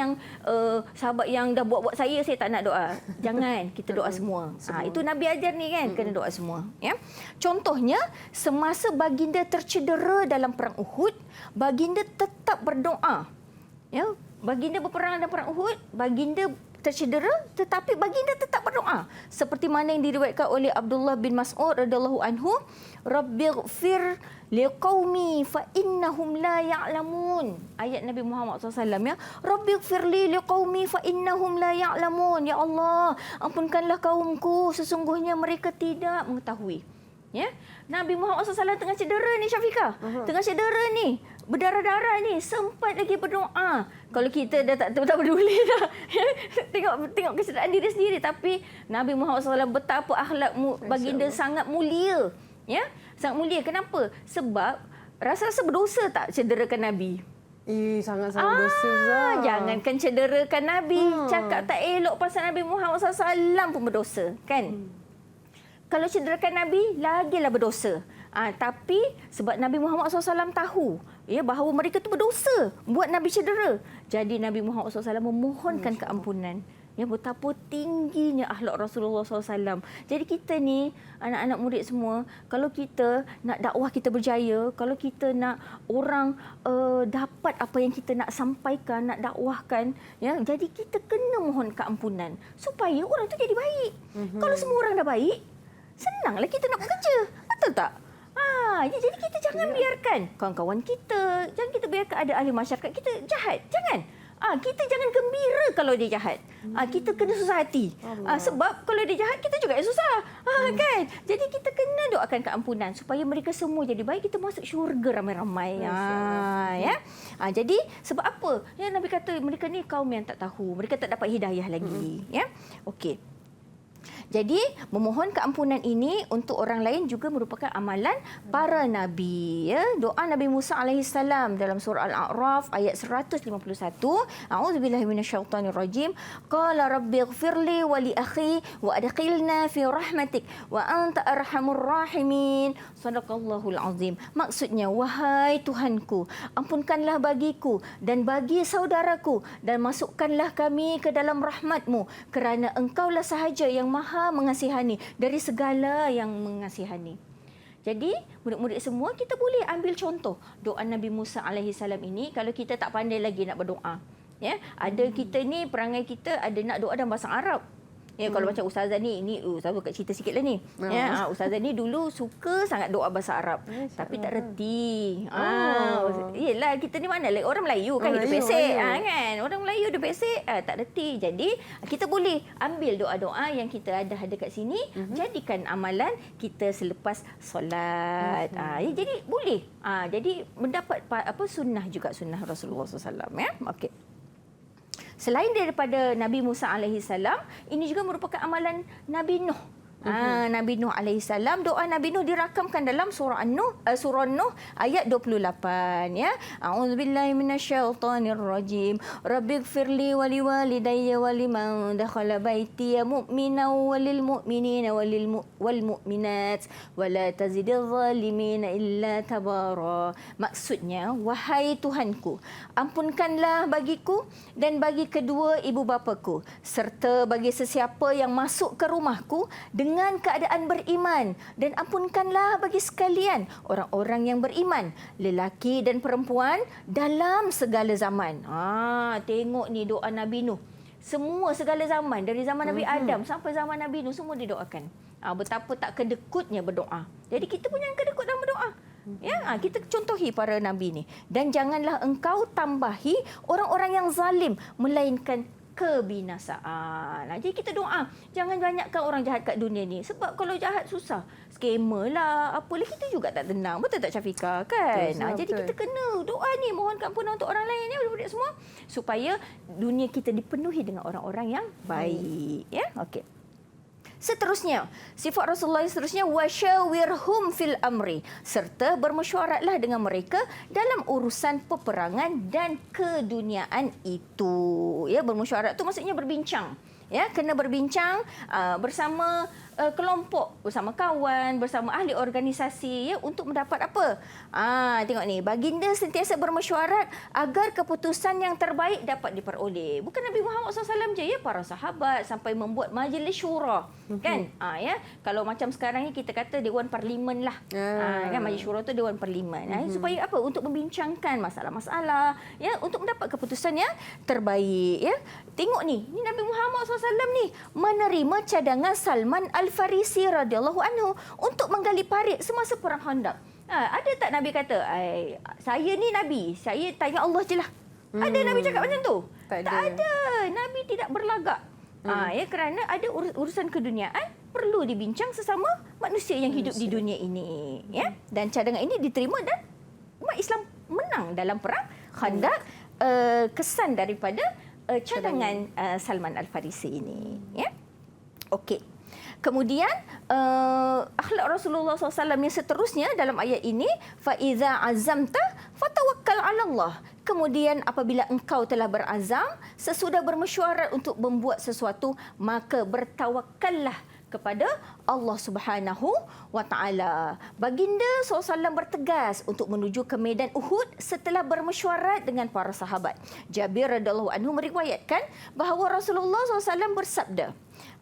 yang dah buat-buat saya tak nak doa. Jangan, kita doa semua. Itu Nabi ajar ni kan, kena doa semua, ya. Contohnya semasa baginda tercedera dalam perang Uhud, baginda tetap berdoa. Ya, baginda berperang dalam perang Uhud, baginda tercedera tetapi baginda tetap berdoa, seperti mana yang diriwayatkan oleh Abdullah bin Mas'ud radhiyallahu anhu, Rabbighfir liqaumi fa innahum la ya'lamun. Ayat Nabi Muhammad SAW, ya, Rabbighfir liqaumi fa innahum la ya'lamun. Ya Allah, ampunkanlah kaumku, sesungguhnya mereka tidak mengetahui. Ya, Nabi Muhammad SAW tengah cedera ni Syafiqah, tengah cedera ni, berdarah-darah ni, sempat lagi berdoa. Kalau kita dah tak peduli dah, tengok kecederaan diri sendiri, tapi Nabi Muhammad SAW betapa akhlak baginda sangat mulia, ya, sangat mulia. Kenapa? Sebab rasa-rasa berdosa tak cederakan Nabi. Sangat-sangat berdosa Zah. Jangankan cederakan Nabi, cakap tak elok pasal Nabi Muhammad SAW pun berdosa, kan? Kalau cederakan Nabi, lagilah berdosa. Tapi sebab Nabi Muhammad SAW tahu, ya, bahawa mereka tu berdosa buat Nabi cedera. Jadi Nabi Muhammad SAW memohonkan keampunan. Ya, betapa tingginya akhlak Rasulullah SAW. Jadi kita ni, anak-anak murid semua, kalau kita nak dakwah kita berjaya, kalau kita nak orang dapat apa yang kita nak sampaikan, nak dakwahkan, ya, jadi kita kena mohon keampunan supaya orang tu jadi baik. Kalau semua orang dah baik, senanglah kita nak bekerja. Betul tak? Jadi kita jangan biarkan kawan-kawan kita, jangan kita biarkan ada ahli masyarakat kita jahat. Jangan. Kita jangan gembira kalau dia jahat. Kita kena susah hati. Sebab kalau dia jahat, kita juga yang susah. Kan? Jadi kita kena doakan keampunan supaya mereka semua jadi baik, kita masuk syurga ramai-ramai. Ya. Jadi sebab apa? Ya, Nabi kata mereka ni kaum yang tak tahu. Mereka tak dapat hidayah lagi. Ya. Okey. Jadi, memohon keampunan ini untuk orang lain juga merupakan amalan para nabi. Ya? Doa Nabi Musa AS dalam surah Al-A'raf ayat 151. A'udzubillahi minasyaitanirrajim. Qala rabbighfirli wa li akhi wa adkhilna fi rahmatik wa anta arhamur rahimin. Sadaqallahul azim. Maksudnya, wahai Tuhanku, ampunkanlah bagiku dan bagi saudaraku dan masukkanlah kami ke dalam rahmatmu kerana engkaulah sahaja yang maha mengasihani dari segala yang mengasihani. Jadi, murid-murid semua kita boleh ambil contoh doa Nabi Musa AS ini kalau kita tak pandai lagi nak berdoa. Ya, ada kita ni perangai kita ada nak doa dalam bahasa Arab. Ya, kalau macam ustazah ni ustazah kat cerita sikitlah ni. Ya, ustazah ni dulu suka sangat doa bahasa Arab, tapi tak reti. Yalah, kita ni mana orang Melayu kan, hidup pesek kan. Orang Melayu hidup pesek tak reti. Jadi kita boleh ambil doa-doa yang kita ada kat sini, jadikan amalan kita selepas solat. Jadi boleh. Jadi mendapat sunnah juga, sunnah Rasulullah SAW. Ya, okey. Selain daripada Nabi Musa AS, ini juga merupakan amalan Nabi Nuh. Nabi Nuh AS, doa Nabi Nuh dirakamkan dalam surah Nuh ayat 28. Ya. A'udzubillahi minasyaitonirrajim. Rabbighfirli wa liwalidayya wa liman dakhala baitiya mu'minan walil mu'minina wal mu'minat wa la tazidil zalimina illa tabara. Maksudnya, wahai Tuhanku, ampunkanlah bagiku dan bagi kedua ibu bapaku serta bagi sesiapa yang masuk ke rumahku dengan keadaan beriman, dan ampunkanlah bagi sekalian orang-orang yang beriman, lelaki dan perempuan dalam segala zaman. Tengok ni doa Nabi Nuh. Semua segala zaman, dari zaman Nabi Adam sampai zaman Nabi Nuh, semua didoakan. Betapa tak kedekutnya berdoa. Jadi kita pun yang kedekut dalam berdoa. Ya, kita contohi para nabi ni. Dan janganlah engkau tambahi orang-orang yang zalim, melainkan kebinasaan. Jadi kita doa, jangan banyakkan orang jahat kat dunia ni. Sebab kalau jahat susah. Skamer lah, apalah, kita juga tak tenang. Betul tak Syafiqah? Kan? Jadi kita kena doa ni, mohon keampunan untuk orang lain, ya, budak-budak semua. Supaya dunia kita dipenuhi dengan orang-orang yang baik. Ya, okey. Seterusnya, sifat Rasulullah seterusnya, wasyawirhum fil amri, serta bermesyuaratlah dengan mereka dalam urusan peperangan dan keduniaan itu. Ya, bermesyuarat tu maksudnya berbincang. Ya, kena berbincang bersama kelompok, bersama kawan, bersama ahli organisasi, ya, untuk mendapat apa? Tengok ni, baginda sentiasa bermesyuarat agar keputusan yang terbaik dapat diperoleh. Bukan Nabi Muhammad SAW je, ya, para sahabat sampai membuat majlis syura, kan? Ya, kalau macam sekarang ni kita kata Dewan Parlimen lah. Kan, majlis syura tu Dewan Parlimen. Supaya apa? Untuk membincangkan masalah-masalah, ya, untuk mendapat keputusan yang terbaik, ya. Tengok ni Nabi Muhammad SAW ni menerima cadangan Salman Al-Farisi radhiyallahu anhu untuk menggali parit semasa perang Khandaq. Ada tak Nabi kata, saya ni Nabi, saya tanya Allah je lah. Ada Nabi cakap macam tu? Tak ada. Nabi tidak berlagak. Ya, kerana ada urusan keduniaan perlu dibincang sesama manusia yang hidup di dunia ini. Ya? Dan cadangan ini diterima dan umat Islam menang dalam perang Khandaq. Kesan daripada cadangan Salman Al-Farisi ini. Ya? Okey. Kemudian akhlak Rasulullah SAW yang seterusnya dalam ayat ini, faiza azamta fatawakkal 'ala Allah. Kemudian apabila engkau telah berazam sesudah bermesyuarat untuk membuat sesuatu, maka bertawakkallah kepada Allah Subhanahu wa taala. Baginda SAW bertegas untuk menuju ke medan Uhud setelah bermesyuarat dengan para sahabat. Jabir radhiyallahu anhu meriwayatkan bahawa Rasulullah SAW bersabda,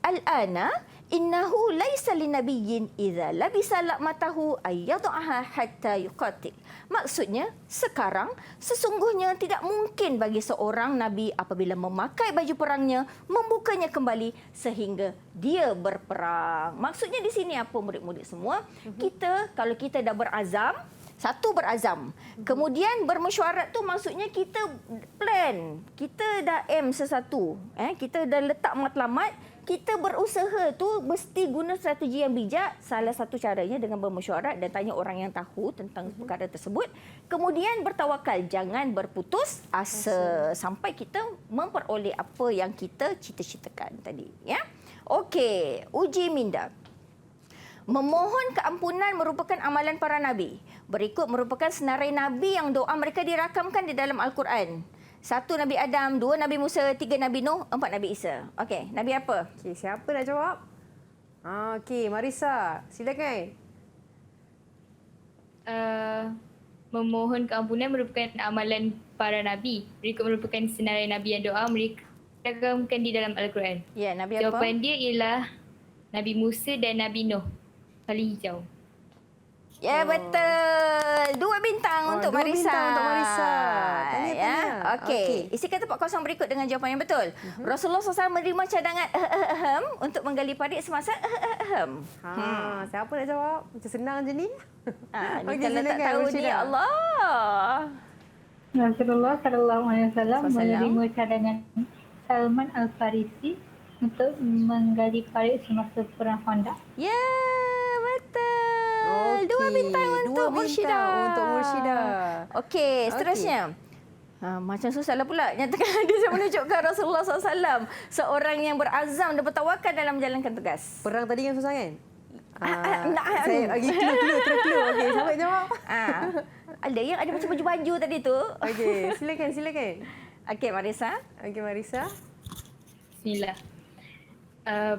"Al-ana innahu laisa linabiyyin idza labisa laqmatahu ayyad'aha hatta yuqatil." Maksudnya, sekarang sesungguhnya tidak mungkin bagi seorang nabi apabila memakai baju perangnya membukanya kembali sehingga dia berperang. Maksudnya di sini apa murid-murid semua? Kita kalau kita dah berazam, satu berazam. Kemudian bermesyuarat tu maksudnya kita plan. Kita dah aim sesuatu. Kita dah letak matlamat. Kita berusaha tu mesti guna strategi yang bijak. Salah satu caranya dengan bermesyuarat dan tanya orang yang tahu tentang perkara tersebut. Kemudian bertawakal. Jangan berputus asa sampai kita memperoleh apa yang kita cita-citakan tadi. Ya? Okey, uji minda. Memohon keampunan merupakan amalan para Nabi. Berikut merupakan senarai Nabi yang doa mereka dirakamkan di dalam Al-Quran. 1 Nabi Adam, 2 Nabi Musa, 3 Nabi Nuh, 4 Nabi Isa. Okey, Nabi apa? Okey, siapa nak jawab? Okey, Marisa, silakan. Memohon keampunan merupakan amalan para Nabi. Berikut merupakan senarai Nabi yang doa mereka dirakamkan di dalam Al-Quran. Ya, Nabi apa? Jawapan dia ialah Nabi Musa dan Nabi Nuh. Kali hijau. Ya, betul. 2 bintang untuk 2 Marisa. bintang untuk Marisa. Tanya. Ya, okey. Isi kata Pak Kosong berikut dengan jawapan yang betul. Rasulullah SAW menerima cadangan untuk menggali parit semasa Siapa nak jawab? Macam senang je ni. Ni Okey, kalau tak silakan, tahu ni, Murshidah. Allah. Rasulullah SAW Sallam. menerima cadangan Salman Al-Farisi untuk menggali parit semasa perang Khandaq. Ya, betul. Okey, 2 bintang dua untuk bintang Murshidah. untuk Murshidah. Okey, seterusnya. Macam susahlah pula. Nyatakan dia menunjukkan Rasulullah SAW seorang yang berazam dan bertawakal dalam menjalankan tugas. Perang tadi kan susah kan? Nah, Saya bagi clue. Okey, siapa yang jawab? Ada yang ada macam baju-baju tadi tu. Okey, silakan. Okey, Marisa. Okey, Marisa. Bismillah.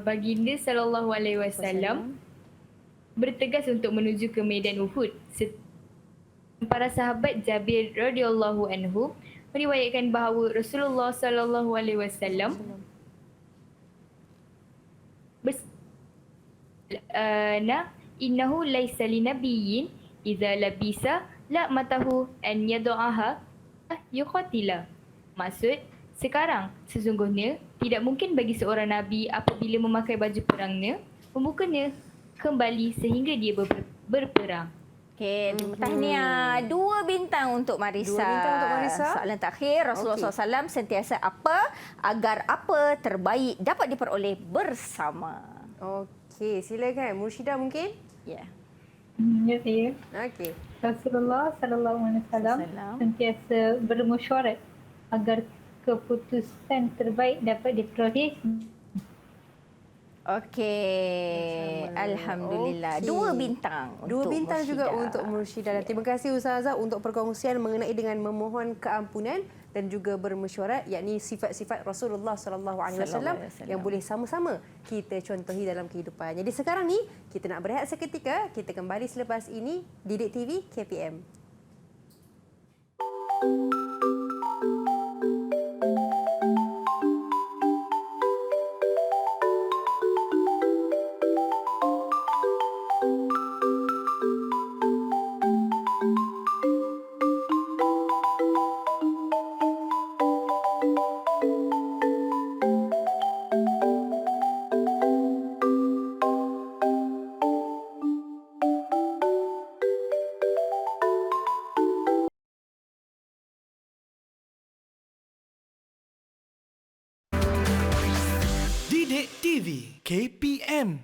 Baginda SAW bertegas untuk menuju ke medan Uhud. Para sahabat Jabir radhiyallahu anhu meriwayatkan bahawa Rasulullah SAW innahu laisa linabiyyin idza labisa laqmatahu an yad'aha yuqatila. Maksud, sekarang sesungguhnya tidak mungkin bagi seorang nabi apabila memakai baju perangnya membukanya kembali sehingga dia berperang. Okey, tahniah. 2 bintang untuk Marisa. 2 bintang untuk Marisa. Soalan terakhir, Rasulullah SAW sentiasa apa agar apa terbaik dapat diperoleh bersama. Okey, silakan. Murshidah mungkin? Ya. Ya, saya. Okey. Rasulullah SAW sentiasa bermesyuarat agar keputusan terbaik dapat diperoleh. Okey. Alhamdulillah. Okey. 2 bintang. 2 bintang juga Murshidah. untuk Murshidah. Dan terima kasih Ustazah untuk perkongsian mengenai dengan memohon keampunan dan juga bermesyuarat, yakni sifat-sifat Rasulullah SAW yang boleh sama-sama kita contohi dalam kehidupan. Jadi sekarang ni kita nak berehat seketika, kita kembali selepas ini Didik TV KPM. Didik TV KPM.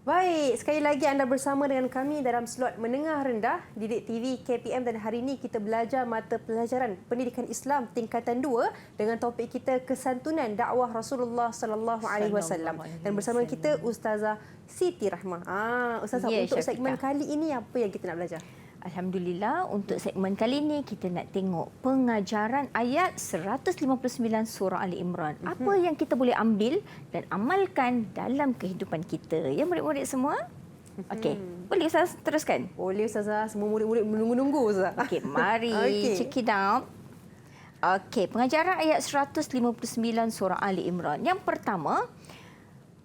Baik, sekali lagi anda bersama dengan kami dalam slot menengah rendah Didik TV KPM, dan hari ini kita belajar mata pelajaran Pendidikan Islam tingkatan 2 dengan topik kita kesantunan dakwah Rasulullah sallallahu alaihi wasallam. Dan bersama kita Ustazah Siti Rahmah. Ustazah, Ya, untuk Syafiqah. segmen kali ini apa yang kita nak belajar? Alhamdulillah, untuk segmen kali ini kita nak tengok pengajaran ayat 159 surah Ali Imran. Apa yang kita boleh ambil dan amalkan dalam kehidupan kita. Ya murid-murid semua? Okey, boleh Ustaz teruskan? Boleh Ustazah, semua murid-murid menunggu-nunggu Ustazah. Okey, mari check it out. Okey, pengajaran ayat 159 surah Ali Imran. Yang pertama,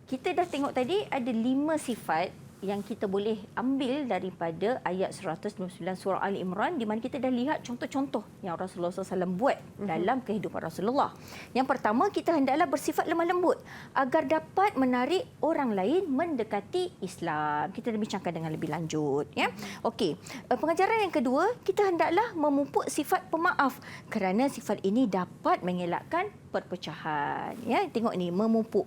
kita dah tengok tadi ada 5 sifat yang kita boleh ambil daripada ayat 199 surah Ali Imran, di mana kita dah lihat contoh-contoh yang Rasulullah SAW buat dalam kehidupan Rasulullah. Yang pertama, kita hendaklah bersifat lemah lembut agar dapat menarik orang lain mendekati Islam. Kita dah bincangkan dengan lebih lanjut. Ya. Okey, pengajaran yang kedua, kita hendaklah memupuk sifat pemaaf kerana sifat ini dapat mengelakkan perpecahan. Ya, tengok ni, memupuk.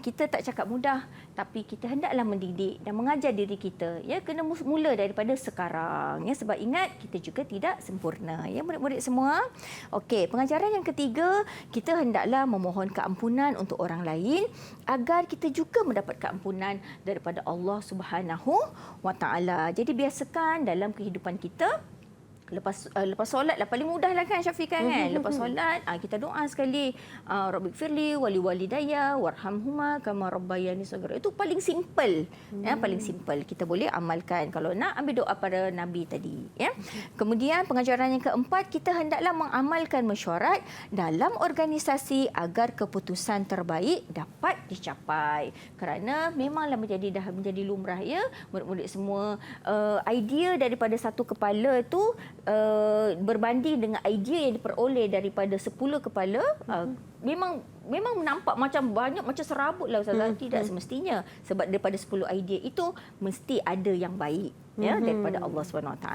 Kita tak cakap mudah, tapi kita hendaklah mendidik dan mengajar diri kita. Ya, kena mula daripada sekarang. Ya, sebab ingat kita juga tidak sempurna. Ya, murid-murid semua. Okey, pengajaran yang ketiga, kita hendaklah memohon keampunan untuk orang lain agar kita juga mendapat keampunan daripada Allah Subhanahu Wa Taala. Jadi biasakan dalam kehidupan kita. Lepas solat lah paling mudah lah kan Syafiqah kan. Lepas solat kita doa sekali, Rabbighfirli wali walidayya warhamhuma kama rabbayani shaghira. Itu paling simple. Ya, paling simple kita boleh amalkan kalau nak ambil doa pada Nabi tadi, ya. Kemudian pengajaran yang keempat, kita hendaklah mengamalkan mesyuarat dalam organisasi agar keputusan terbaik dapat dicapai. Kerana memanglah dah menjadi lumrah, ya, murid-murid semua, idea daripada satu kepala tu berbanding dengan idea yang diperoleh daripada 10 kepala, memang nampak macam banyak, macam serabut lah Ustazah. Tidak semestinya, sebab daripada 10 idea itu mesti ada yang baik, ya, daripada Allah SWT,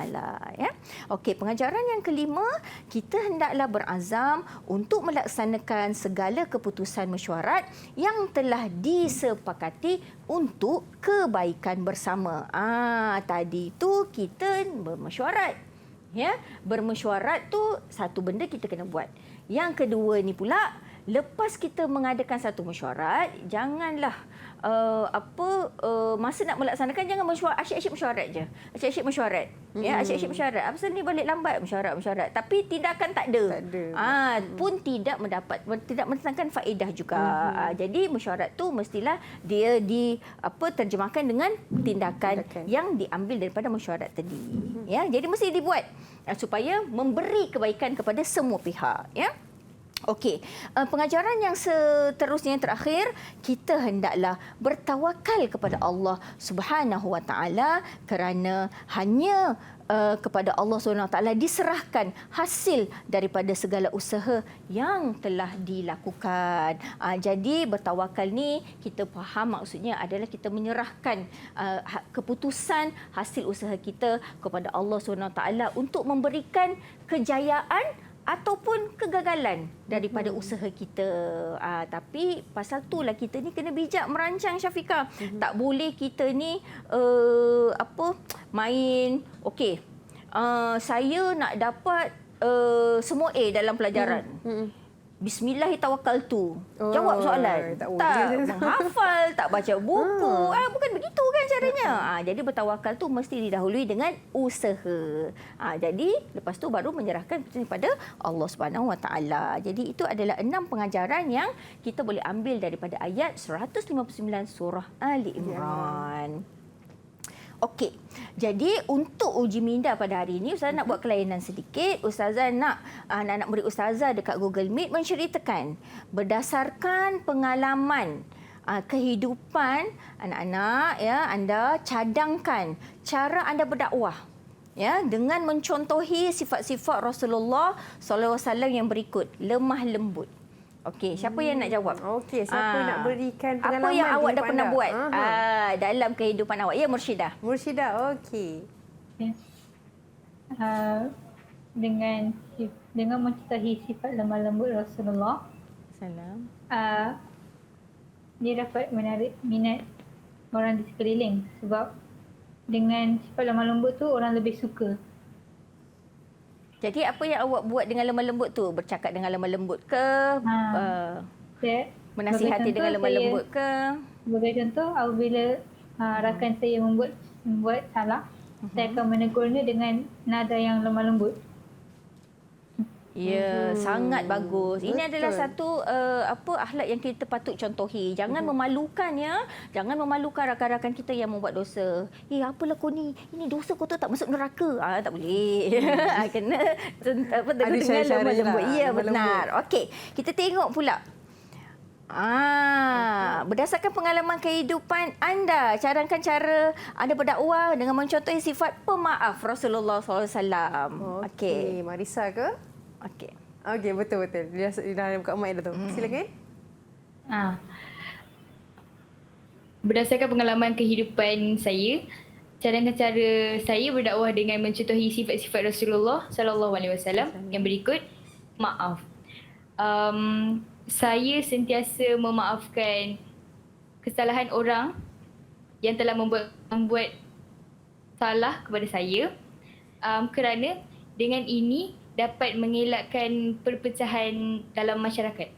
ya. Okey, pengajaran yang kelima, kita hendaklah berazam untuk melaksanakan segala keputusan mesyuarat yang telah disepakati untuk kebaikan bersama. Tadi tu kita bermesyuarat. Ya, bermesyuarat tu satu benda kita kena buat. Yang kedua ni pula, lepas kita mengadakan satu mesyuarat, janganlah masa nak melaksanakan jangan mesyuarat, asyik-asyik mesyuarat je. Asyik-asyik mesyuarat. Ya, asyik-asyik mesyuarat. Apa pasal ni balik lambat mesyuarat. Tapi tindakan tak ada. Pun tidak mendatangkan faedah juga. Jadi mesyuarat tu mestilah dia terjemahkan dengan tindakan yang diambil daripada mesyuarat tadi. Ya, jadi mesti dibuat supaya memberi kebaikan kepada semua pihak, ya. Okey, pengajaran yang seterusnya yang terakhir, kita hendaklah bertawakal kepada Allah Subhanahu Wa Taala kerana hanya kepada Allah Subhanahu Wa Taala diserahkan hasil daripada segala usaha yang telah dilakukan. Jadi bertawakal ni kita faham maksudnya adalah kita menyerahkan keputusan hasil usaha kita kepada Allah Subhanahu Wa Taala untuk memberikan kejayaan ataupun kegagalan daripada usaha kita. Tapi pasal itulah kita ni kena bijak merancang Syafiqah. Tak boleh kita ni main, okey, saya nak dapat semua A dalam pelajaran. Bismillahirrahmanirrahim. Jawab soalan. Tak menghafal, tak baca buku. Bukan begitu kan caranya. Jadi bertawakal tu mesti didahului dengan usaha. Jadi lepas tu baru menyerahkan kepada Allah Subhanahu Wa Taala. Jadi itu adalah 6 pengajaran yang kita boleh ambil daripada ayat 159 surah Ali Imran. Okey, jadi untuk uji minda pada hari ini, Ustazah nak buat kelainan sedikit. Ustazah nak anak-anak murid Ustazah dekat Google Meet menceritakan berdasarkan pengalaman kehidupan anak-anak, ya, anda cadangkan cara anda berdakwah, ya, dengan mencontohi sifat-sifat Rasulullah SAW yang berikut: lemah lembut. Okey, siapa yang nak jawab? Okey, siapa nak berikan pengalaman? Apa yang awak dah pernah anda buat dalam kehidupan awak? Ya, Mursyidah. Mursyidah, okey. Dengan mencontohi sifat lemah lembut Rasulullah, Salam. dia dapat menarik minat orang di sekeliling, sebab dengan sifat lemah lembut tu orang lebih suka. Jadi apa yang awak buat dengan lemah lembut tu? Bercakap dengan lemah lembut ke? Menasihati dengan lemah lembut ke? Sebagai contoh, apabila rakan saya membuat salah, saya akan menegurnya dengan nada yang lemah lembut. Ya, sangat bagus. Ini Betul. adalah satu akhlak yang kita patut contohi. Jangan memalukan ya. Jangan memalukan rakan-rakan kita yang membuat dosa. Apalah kau ni? Ini dosa kau tu tak masuk neraka. Tak boleh. Kena Ada cara-cara lemah lembut. lah, Ya, lemah benar. Okey, kita tengok pula. Berdasarkan pengalaman kehidupan anda, cadangkan cara anda berdakwah dengan mencontohi sifat pemaaf Rasulullah SAW. Okey, Marisa ke? Okey. Okey, betul-betul. Dia dah buka mic dah tu. Silakan. Berdasarkan pengalaman kehidupan saya, cadangkan cara saya berdakwah dengan mencontohi sifat-sifat Rasulullah SAW yang berikut. Maaf. Saya sentiasa memaafkan kesalahan orang yang telah membuat salah kepada saya, kerana dengan ini dapat mengelakkan perpecahan dalam masyarakat.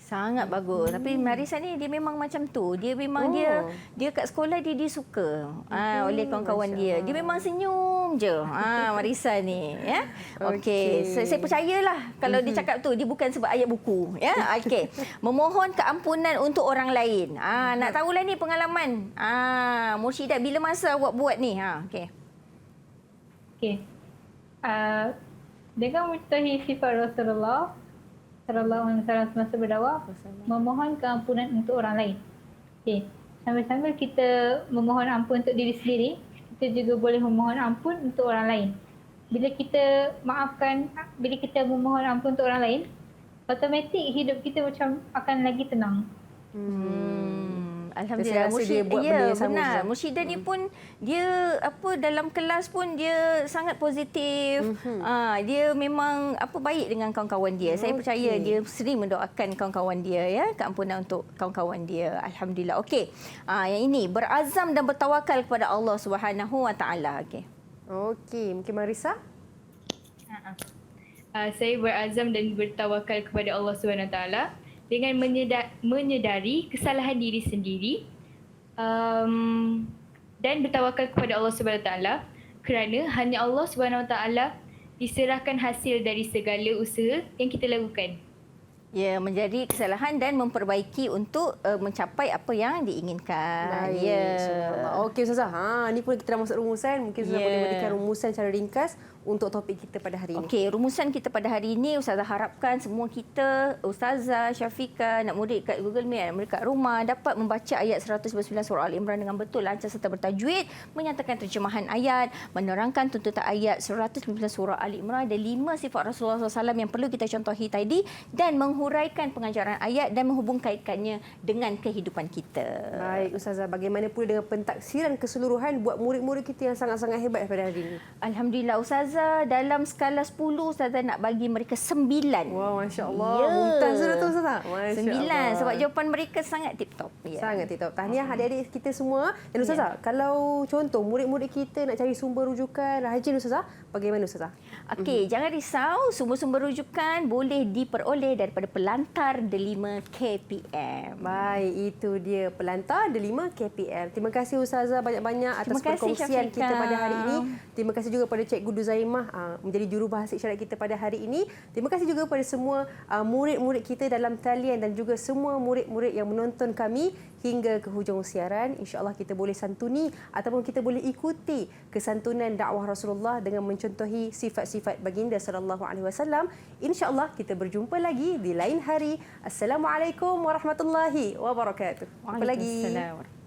Sangat bagus. Tapi Marisa ni dia memang macam tu. Dia memang dia kat sekolah dia suka oleh kawan-kawan dia. Dia memang senyum je. Marisa ni ya. Okey. Saya percayalah kalau dia cakap tu dia bukan sebab ayat buku ya. Okey. Memohon keampunan untuk orang lain. Nak tahulah ni pengalaman. Mursyidat bila masa awak buat ni? Okey. Okey. Dengan mencontohi sifat Rasulullah sallallahu alaihi wasallam semasa berdakwah, memohon keampunan untuk orang lain. Okey. Sambil-sambil kita memohon ampun untuk diri sendiri, kita juga boleh memohon ampun untuk orang lain. Bila kita memohon ampun untuk orang lain, automatik hidup kita macam akan lagi tenang. Alhamdulillah. Saya rasa dia buat benda yang sama benar. juga. Mursyidah ni pun dia dalam kelas pun dia sangat positif. Dia memang baik dengan kawan-kawan dia. Saya percaya dia sering mendoakan kawan-kawan dia ya, keampunan untuk kawan-kawan dia. Alhamdulillah. Okey. Yang ini berazam dan bertawakal kepada Allah Subhanahu Wa Taala. Okey. Okey, mungkin Marisa? Saya berazam dan bertawakal kepada Allah SWT dengan menyedari kesalahan diri sendiri, dan bertawakal kepada Allah SWT kerana hanya Allah SWT diserahkan hasil dari segala usaha yang kita lakukan. Ya, menjadi kesalahan dan memperbaiki untuk mencapai apa yang diinginkan. Baik. Ya. Okey Ustazah. Ni pun kita dah masuk rumusan. Mungkin Ustazah boleh berikan rumusan secara ringkas untuk topik kita pada hari ini. Okey, rumusan kita pada hari ini Ustazah harapkan semua kita, Ustazah, Syafiqah, nak murid kat Google Meet, nak murid kat rumah dapat membaca ayat 199 surah Al-Imran dengan betul, lancar serta bertajwid, menyatakan terjemahan ayat, menerangkan tuntutan ayat 199 surah Al-Imran dan 5 sifat Rasulullah SAW yang perlu kita contohi tadi dan menghuraikan pengajaran ayat dan menghubungkaitkannya dengan kehidupan kita. Baik Ustazah, bagaimana pula dengan pentaksiran keseluruhan buat murid-murid kita yang sangat-sangat hebat pada hari ini? Alhamdulillah Ustazah, dalam skala 10 Ustazah nak bagi mereka 9. Wow, Masya Allah. Ya. Mumtaz sudah tu Ustazah. Masya 9 Allah. sebab jawapan mereka sangat tip-top. Ya. Sangat tip-top. Tahniah adik-adik kita semua. Dan Ustazah, kalau contoh murid-murid kita nak cari sumber rujukan rajin Ustazah, bagaimana Ustazah? Okey, jangan risau, sumber-sumber rujukan boleh diperoleh daripada Pelantar Delima KPM. Baik, itu dia Pelantar Delima KPM. Terima kasih Ustazah banyak-banyak atas Terima kasih, perkongsian Syafiqah. kita pada hari ini. Terima kasih juga pada Cikgu Duzaimah menjadi jurubahasa isyarat kita pada hari ini. Terima kasih juga kepada semua murid-murid kita dalam talian dan juga semua murid-murid yang menonton kami hingga ke hujung siaran. InsyaAllah kita boleh santuni ataupun kita boleh ikuti kesantunan dakwah Rasulullah dengan mencontohi sifat-sifat baginda sallallahu alaihi wasallam. InsyaAllah kita berjumpa lagi di lain hari. Assalamualaikum warahmatullahi wabarakatuh. Jumpa lagi. Waalaikumsalam.